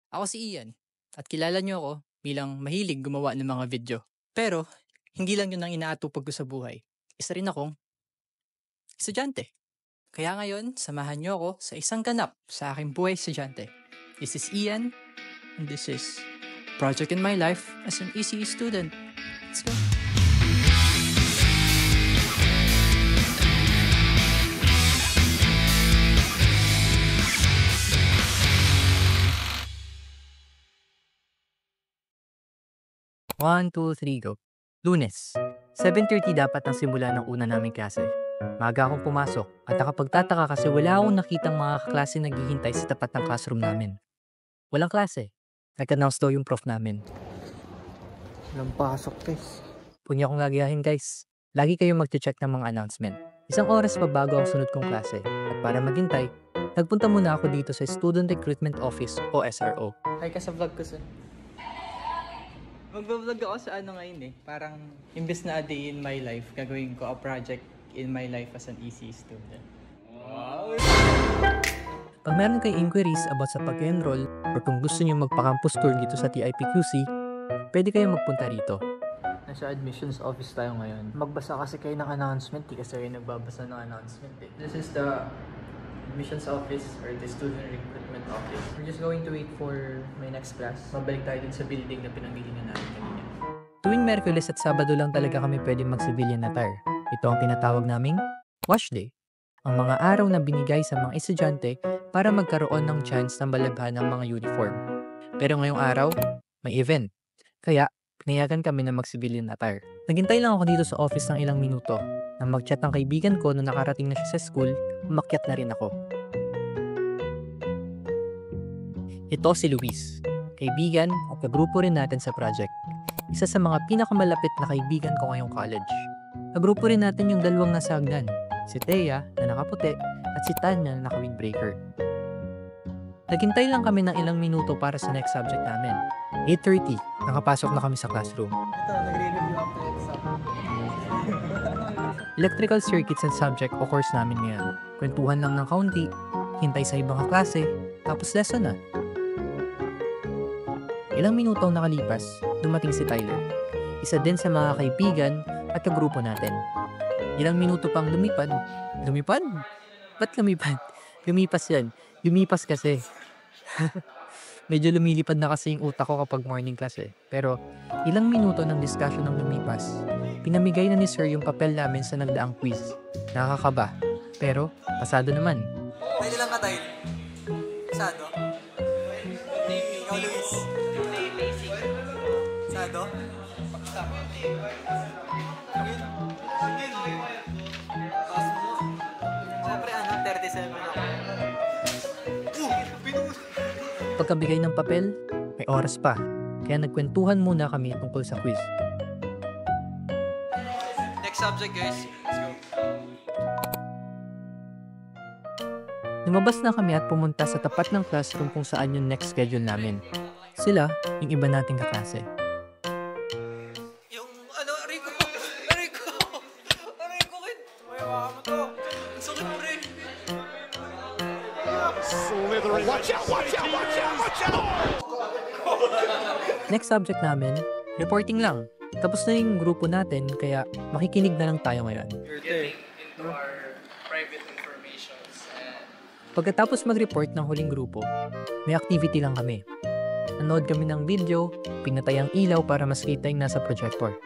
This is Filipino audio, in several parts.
Ako si Ian at kilala niyo ako bilang mahilig gumawa ng mga video. Pero hindi lang yun ang inaatupag ko sa buhay. Isa rin akong estudyante. Kaya ngayon, samahan niyo ako sa isang ganap sa aking buhay estudyante. This is Ian and this is Project in My Life as an ECE student. Let's go! One, two, three, go. Lunes, 7:30 dapat ang simula ng una naming klase. Maaga akong pumasok at nakapagtataka kasi wala akong nakitang mga kaklase naghihintay sa tapat ng classroom namin. Walang klase. Nag-announce daw yung prof namin. Walang pasok, guys. Punya akong gagayahin, guys. Lagi kayong mag-check ng mga announcement. Isang oras pa bago ang sunod kong klase. At para maghintay, nagpunta muna ako dito sa Student Recruitment Office o SRO. Hi ka sa vlog ko, sir. Magbablog ako sa ano ngayon eh. Parang imbes na a day in my life, gagawin ko a project in my life as an ECE student. Wow! Pag meron kayo inquiries about sa pag-enroll or kung gusto niyo magpa-campus tour dito sa TIPQC, pwede kayo magpunta rito. Nasa admissions office tayo ngayon. Magbasa kasi kayo ng announcement, kasi kayo nagbabasa ng announcement eh. This is the admissions office or the student recruitment office. We're just going to wait for my next class. Mabalik tayo din sa building na pinamili na natin kanina. Tuwing Merkules at Sabado lang talaga kami pwede mag-civilian attire. Ito ang tinatawag naming wash day. Ang mga araw na binigay sa mga estudyante para magkaroon ng chance na malabhan ng mga uniform. Pero ngayong araw, may event. Kaya, pinayagan kami na mag-civilian attire. Naghintay lang ako dito sa office ng ilang minuto. Nang mag-chat ang kaibigan ko na nakarating na siya sa school, umakyat na rin ako. Ito si Luis, kaibigan at kagrupo rin natin sa project. Isa sa mga pinakamalapit na kaibigan ko ngayong college. Kagrupo rin natin yung dalawang nasa hagdan, si Thea na nakaputi at si Tanya na naka-windbreaker. Naghintay lang kami ng ilang minuto para sa next subject namin. 8:30, nakapasok na kami sa classroom. Ito, nagre-review ako ng exam. Electrical circuits and subject o course namin ngayon. Kwentuhan lang ng kaunti, hintay sa ibang kaklase, tapos lesson na. Ilang minuto ang nakalipas, dumating si Tyler. Isa din sa mga kaibigan at kagrupo natin. Ilang minuto pang lumipad. Lumipad? Ba't lumipad? Lumipas yan. Lumipas kasi. Medyo lumilipad na kasi yung utak ko kapag morning class eh. Pero ilang minuto ng discussion ng lumipas, pinamigay na ni Sir yung papel namin sa nagdaang quiz. Nakakaba. Pero pasado naman. Pwede lang ka, Tyler. Sado? Ikaw, Luis. Sado? Siyempre, 37 ako. Pagkabigay ng papel, may oras pa. Kaya nagkwentuhan muna kami tungkol sa quiz. Next subject, guys. Let's go. Lumabas na kami at pumunta sa tapat ng classroom kung saan yung next schedule namin. Sila, yung iba nating kaklase. Yung, Rico! Rico! Rico, kid! May waka mo to. Ang sakit mo rin. Watch out! Watch out! Watch out! Watch out! Next subject namin, reporting lang. Tapos na yung grupo natin, kaya makikinig na lang tayo ngayon. You're getting into our private informations and... Pagkatapos mag-report ng huling grupo, may activity lang kami. Nanood kami ng video, pinatay ang ilaw para mas kita yung nasa projector.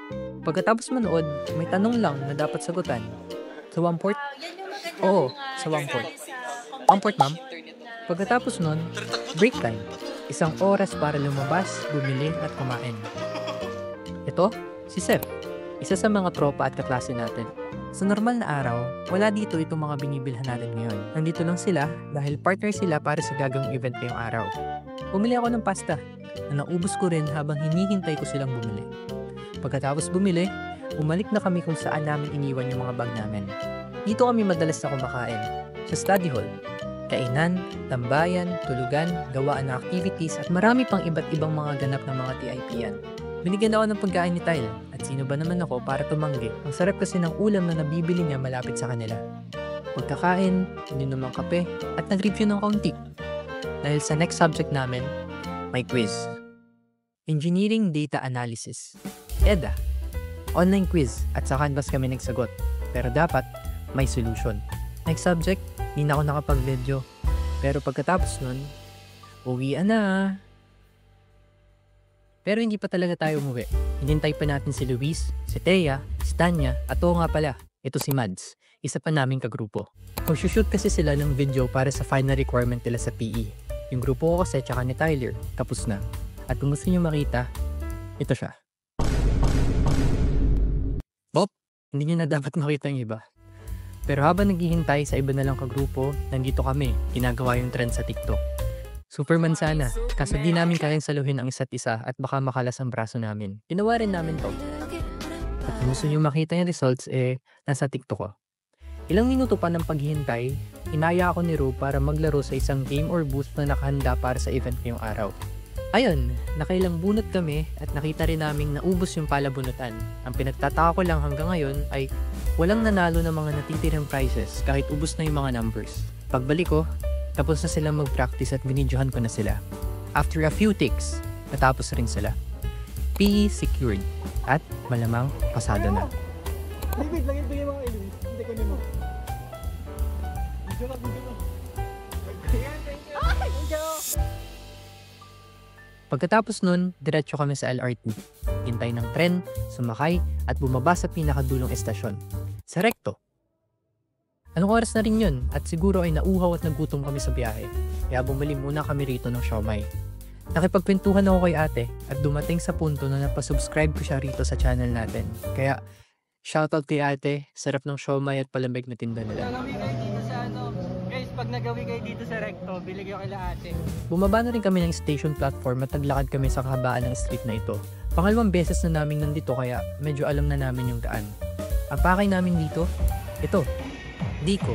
Pagkatapos manood, may tanong lang na dapat sagutan. Sa Wamport? Oo, sa Wamport. Wamport, ma'am? Pagkatapos nun, break time. Isang oras para lumabas, bumili at kumain. Ito, si Seth. Isa sa mga tropa at kaklase natin. Sa normal na araw, wala dito itong mga binibilhan natin ngayon. Nandito lang sila dahil partner sila para sa gagawing event ngayong araw. Bumili ako ng pasta na naubos ko rin habang hinihintay ko silang bumili. Pagkatapos bumili, bumalik na kami kung saan namin iniwan yung mga bag namin. Dito kami madalas na kumakain. Sa study hall. Kainan, tambayan, tulugan, gawaan ng activities at marami pang iba't ibang mga ganap ng mga TIP-yan. Binigyan ako ng pagkain ni Tyle at sino ba naman ako para tumanggi. Ang sarap kasi ng ulam na nabibili niya malapit sa kanila. Pagkakain, ininom ng kape at nag-review ng kaunti. Dahil sa next subject namin, may quiz. Engineering Data Analysis. EDA. Online quiz at sa Canvas kami nagsagot. Pero dapat may solution. Next subject, di na ako nakapag-video. Pero pagkatapos nun, uwian na. Pero hindi pa talaga tayo umuwi. Hinintay pa natin si Luis, si Thea, si Tanya, at oo nga pala, ito si Mads, isa pa naming kagrupo. Mag-shoot kasi sila ng video para sa final requirement nila sa PE. Yung grupo ko kasi tsaka ni Tyler, tapos na. At kung gusto nyo makita, ito siya. Bob, hindi nyo na dapat makita yung iba. Pero habang naghihintay sa iba na lang kagrupo, nandito kami, ginagawa yung trend sa TikTok. Superman sana, kaso di namin kayang saluhin ang isa't isa at baka makalas ang braso namin. Ginawa rin namin to. At kung gusto nyo makita yung results, nasa TikTok ko. Ilang minuto pa ng paghihintay, inaya ako ni Ru para maglaro sa isang game or booth na nakahanda para sa event ngayong araw. Ayun, nakailang bunot kami at nakita rin naming naubos yung palabunutan. Ang pinagtataka ko lang hanggang ngayon ay walang nanalo ng mga natitirang prizes kahit ubos na yung mga numbers. Pagbalik ko, tapos na sila mag-practice at binidyohan ko na sila. After a few takes, natapos rin sila. PE secured at malamang pasado na. Wait, lagyan bigay mga Luis. Hindi ko nimo. Video na. Thank you. Pagkatapos nun, diretso kami sa LRT. Hintay ng tren, sumakay, at bumaba sa pinakadulong estasyon. Sa Recto. Anong oras na rin yun at siguro ay nauhaw at nagutom kami sa biyahe. Kaya bumili muna kami rito ng siomai. Nakipagkwentuhan ako kay ate at dumating sa punto na napasubscribe ko siya rito sa channel natin. Kaya shoutout kay ate, sarap ng siomai at palamig na tinda nila. Nagawi kayo dito sa guys, pag nagawi kayo dito sa Recto, bili kayo kila ate. Bumaba na rin kami ng station platform at naglakad kami sa kahabaan ng street na ito. Pangalawang beses na namin nandito kaya medyo alam na namin yung daan. Ang pakay namin dito, ito, Diko.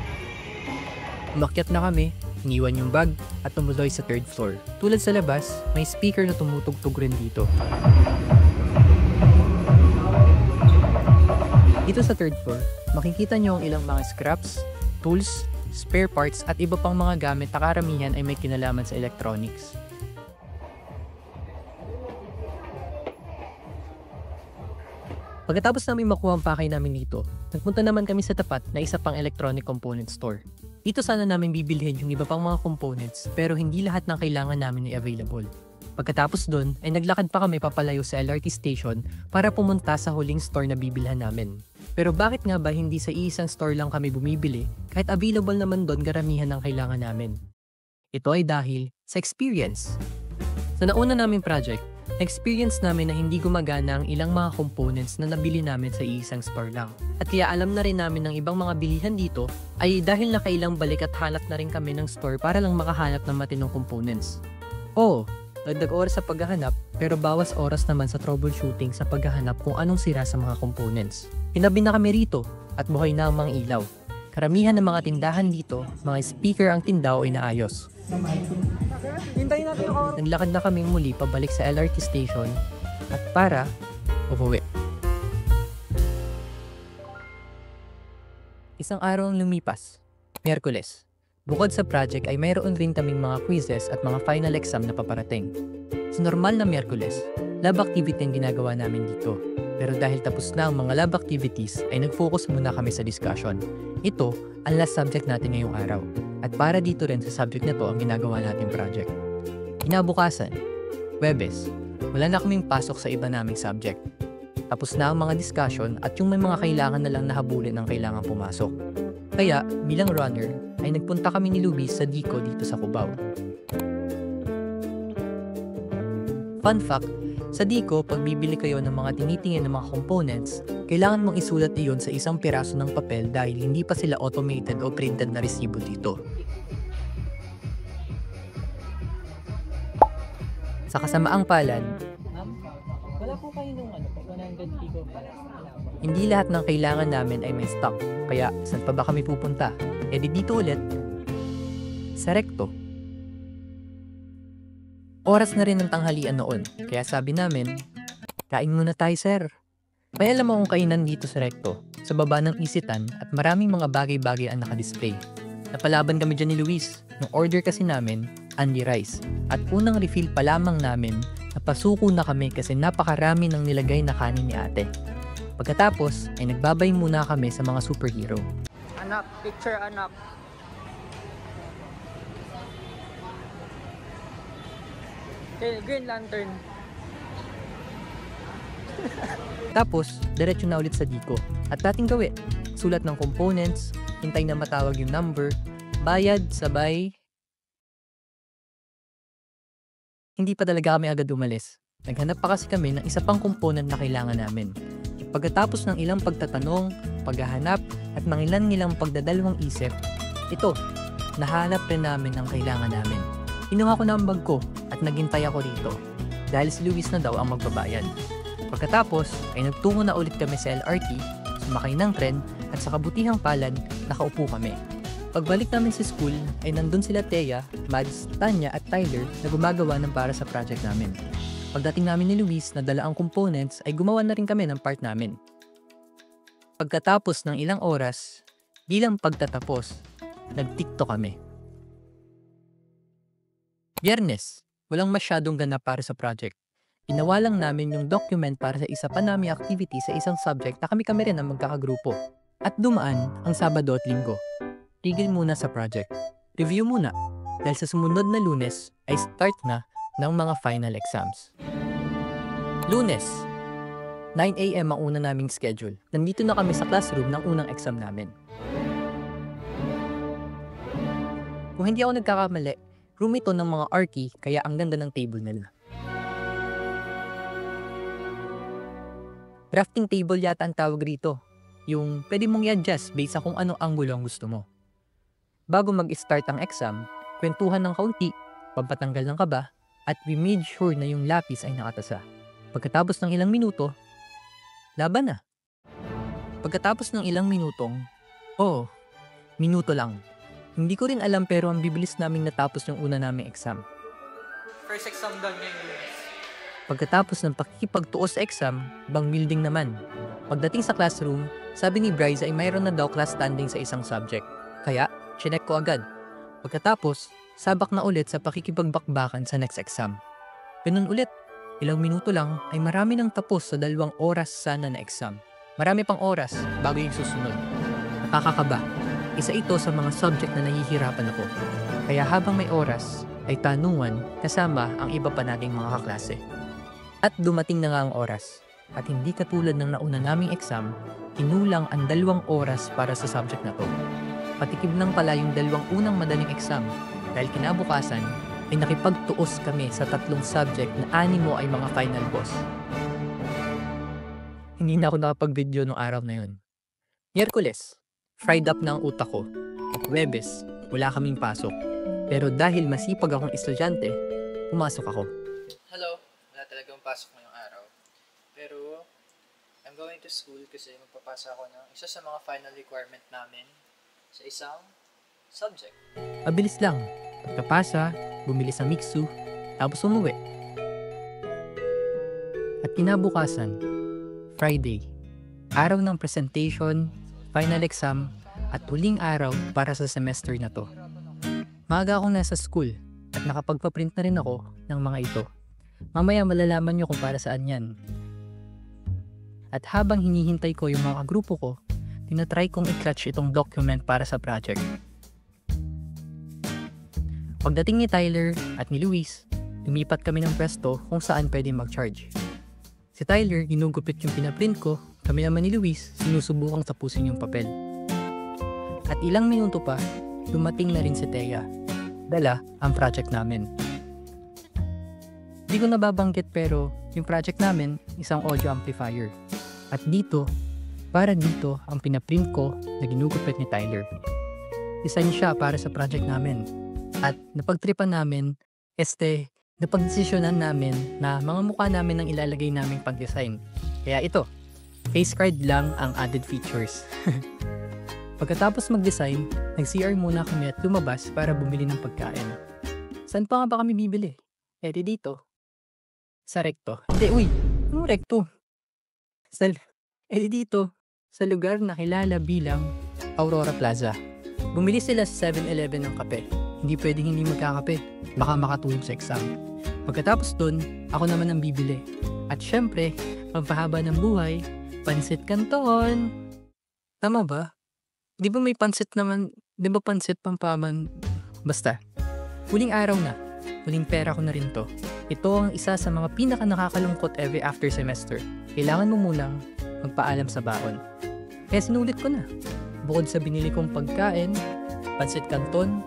Umakyat na kami, iniwan yung bag at tumuloy sa third floor. Tulad sa labas, may speaker na tumutugtog rin dito. Dito sa third floor, makikita nyo ang ilang mga scraps, tools, spare parts at iba pang mga gamit na karamihan ay may kinalaman sa electronics. Pagkatapos namin makuha ang pakay namin dito, nagpunta naman kami sa tapat na isa pang electronic component store. Dito sana namin bibilhin yung iba pang mga components pero hindi lahat ng kailangan namin ay available. Pagkatapos doon ay naglakad pa kami papalayo sa LRT station para pumunta sa huling store na bibilhan namin. Pero bakit nga ba hindi sa iisang store lang kami bumibili kahit available naman doon karamihan ng kailangan namin? Ito ay dahil sa experience. Sa nauna naming project, na-experience namin na hindi gumagana ang ilang mga components na nabili namin sa iisang store lang. At kaya alam na rin namin ng ibang mga bilihan dito ay dahil nakailang balik at hanap na rin kami ng store para lang makahanap ng matinong components. Dagdag oras sa paghahanap pero bawas oras naman sa troubleshooting sa paghahanap kung anong sira sa mga components. Hinabi na kami rito at buhay na ang mga ilaw. Karamihan ng mga tindahan dito, mga speaker ang tindaw ay naayos. Hintayin natin yung Naglakad na kami muli pabalik sa LRT station at para umuwi. Isang araw ang lumipas, Miyerkules. Bukod sa project ay mayroon rin kaming mga quizzes at mga final exam na paparating. Sa normal na Miyerkules, lab activity ang ginagawa namin dito. Pero dahil tapos na ang mga lab activities ay nag-focus muna kami sa discussion. Ito ang last subject natin ngayong araw. At para dito rin sa subject na to ang ginagawa nating project. Kinabukasan, Huwebes, wala na kaming pasok sa iba naming subject. Tapos na ang mga discussion at yung may mga kailangan na lang nahabulin ang kailangan pumasok. Kaya, bilang runner, ay nagpunta kami ni Luis sa Diko dito sa Cubao. Fun fact, sa Diko, pag bibili kayo ng mga tinitingin ng mga components, kailangan mong isulat iyon sa isang piraso ng papel dahil hindi pa sila automated o printed na resibo dito. Sa kasamaang palad, wala po kayo nung 100 Diko para sa kalaban. Hindi lahat ng kailangan namin ay may stock, kaya saan pa ba kami pupunta? E di dito ulit, sa Recto. Oras na rin ng tanghalian noon, kaya sabi namin, kain muna tayo sir. May alam akong kainan dito sa Recto, sa baba ng isitan at maraming mga bagay-bagay ang nakadisplay. Napalaban kami dyan ni Luis. Nung order kasi namin, Andy Rice. At unang refill pa lamang namin, napasuko na kami kasi napakarami ng nilagay na kanin ni ate. Pagkatapos ay nagbabay muna kami sa mga superhero. Anak, picture anak. Okay, Green Lantern. Tapos, diretso na ulit sa Diko. At dating gawi, sulat ng components, hintay na matawag yung number, bayad, sabay. Hindi pa talaga kami agad umalis. Naghanap pa kasi kami ng isa pang component na kailangan namin. At pagkatapos ng ilang pagtatanong, paghahanap, at ng ilang pagdadalawang isip, ito, nahanap rin namin ang kailangan namin. Kinuha ko na ang bag ko at naghintay ako rito dahil si Luis na daw ang magbabayad. Pagkatapos ay nagtungo na ulit kami sa LRT, sumakay ng tren at sa kabutihang palad nakaupo kami. Pagbalik namin sa school ay nandun sila Thea, Mads, Tanya at Tyler na gumagawa ng para sa project namin. Pagdating namin ni Luis na dala ang components ay gumawa na rin kami ng part namin. Pagkatapos ng ilang oras, bilang pagtatapos, nag-TikTok kami. Biyernes, walang masyadong ganap para sa project. Ginawa lang namin yung document para sa isa pa naming activity sa isang subject na kami-kami rin ang magkakagrupo. At dumaan ang Sabado at Linggo. Tigil muna sa project. Review muna dahil sa sumunod na Lunes ay start na ng mga final exams. Lunes, 9 AM ang una naming schedule. Nandito na kami sa classroom ng unang exam namin. Kung hindi ako nagkakamali, room ito ng mga Arky kaya ang ganda ng table nila. Drafting table yata ang tawag rito. Yung pwede mong i-adjust based sa kung anong angulo ang gusto mo. Bago mag-start ang exam, kwentuhan ng kaunti, pampatanggal ng kaba, at we made sure na yung lapis ay nakatasa. Pagkatapos ng ilang minuto, laban na. Pagkatapos ng ilang minutong, minuto lang. Hindi ko rin alam pero ang bibilis naming natapos yung una naming exam. First exam done ngayon, Luis. Pagkatapos ng pakikipagtuos sa exam, bang building naman. Pagdating sa classroom, sabi ni Bryce ay mayroon na daw class standing sa isang subject. Kaya, chinek ko agad. Pagkatapos, sabak na ulit sa pakikipagbakbakan sa next exam. Ganun ulit, ilang minuto lang ay marami nang tapos sa 2 oras sana na exam. Marami pang oras bago yung susunod. Nakakakaba. Isa ito sa mga subject na nahihirapan ako. Kaya habang may oras, ay tanungan kasama ang iba pa nating mga kaklase. At dumating na nga ang oras. At hindi katulad ng nauna naming exam, kinulang ang 2 oras para sa subject na to. Patikim lang pala yung 2 unang madaling exam dahil kinabukasan ay nakipagtuos kami sa 3 subject na 6 ay mga final boss. Hindi na ako nakapag-video nung araw na yun. Miyerkules, fried up na ang utak ko. At Huwebes, wala kaming pasok. Pero dahil masipag akong estudyante, pumasok ako. Hello, wala talagang pasok ngayong araw. Pero, I'm going to school kasi magpapasa ako ng isa sa mga final requirement namin sa isang subject. Mabilis lang. Pagkapasa, bumili sa Mixu, tapos umuwi. At kinabukasan, Friday, araw ng presentation, final exam, at huling araw para sa semester na to. Maaga akong nasa school at nakapagpaprint na rin ako ng mga ito. Mamaya malalaman nyo kung para saan yan. At habang hinihintay ko yung mga grupo ko, tinatry kong i-clutch itong document para sa project. Pagdating ni Tyler at ni Luis, lumipat kami ng pwesto kung saan pwede mag-charge. Si Tyler, ginugupit yung pinaprint ko, kami naman ni Luis, sinusubukang tapusin yung papel. At ilang minuto pa, dumating na rin si Thea. Dala ang project namin. Di ko nababanggit pero yung project namin, isang audio amplifier. At dito, para dito ang pinaprint ko na ginugupit ni Tyler. Design siya para sa project namin. At napagtripan namin, napagdesisyonan namin na mga mukha namin ang ilalagay naming pag-design. Kaya ito, face card lang ang added features. Pagkatapos mag-design, nag-CR muna kami at lumabas para bumili ng pagkain. Saan pa nga ba kami bibili? Di dito. Sa Recto. Anong Recto? Dito. Sa lugar na kilala bilang Aurora Plaza. Bumili sila sa 7-Eleven ng kape. hindi pwedeng hindi magkakape. Baka makatulog sa exam. Pagkatapos dun, ako naman ang bibili. At syempre, pampahaba ng buhay, pansit canton. Tama ba? Di ba may pansit naman? Di ba pansit pampaman? Basta. Huling araw na. Huling pera ko na rin to. Ito ang isa sa mga pinaka nakakalungkot every after semester. Kailangan mo munang magpaalam sa baon. Kaya sinulit ko na. Bukod sa binili kong pagkain, pansit canton,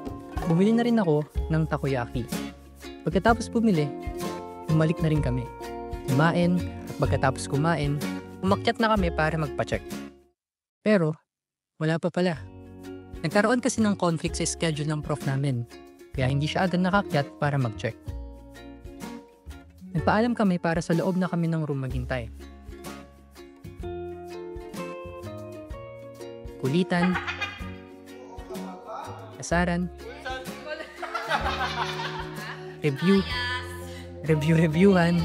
bumili na rin ako ng takoyaki. Pagkatapos bumili, bumalik na rin kami. Kumain, at pagkatapos kumain, umakyat na kami para magpa-check. Pero, wala pa pala. Nagkaroon kasi ng conflict sa schedule ng prof namin, kaya hindi siya agad nakakyat para mag-check. Nagpaalam kami para sa loob na kami ng room maghintay. Kulitan, kasaran, reviewan,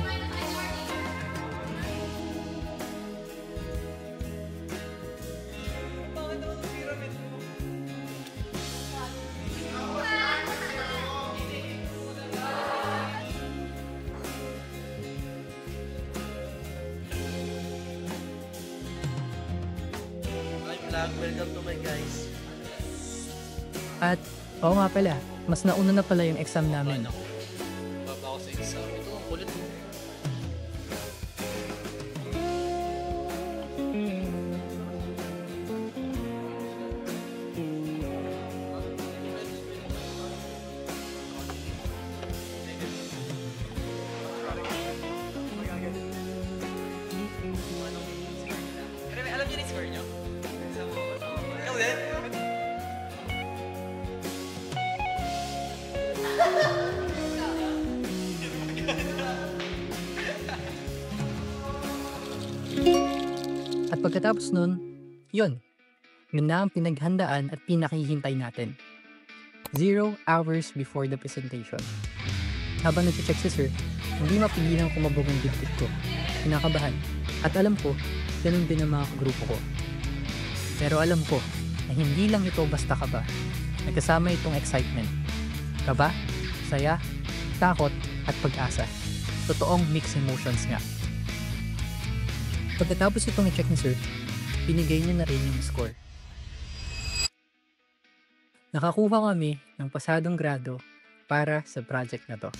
Welcome to my guys. at oo nga pala, mas nauna na pala yung exam namin. Baba ako sa exam. Ito, ang kulit mo. Alam niyo na yung score niyo? Ikaw din? At pagkatapos nun, yun. Yun na ang pinaghandaan at pinakihintay natin. 0 hours before the presentation. Habang nag-check si sir, hindi mapigilang kumabog ang dibdib ko. Kinakabahan. At alam ko, ganun din ang mga grupo ko. Pero alam ko na hindi lang ito basta kaba. Nagkasama itong excitement. Kaba, saya, takot, at pag-asa. Totoong mixed emotions nga. Pagkatapos itong i-check ni sir, pinigay niya na rin yung score. Nakakuha kami ng pasadong grado para sa project na to.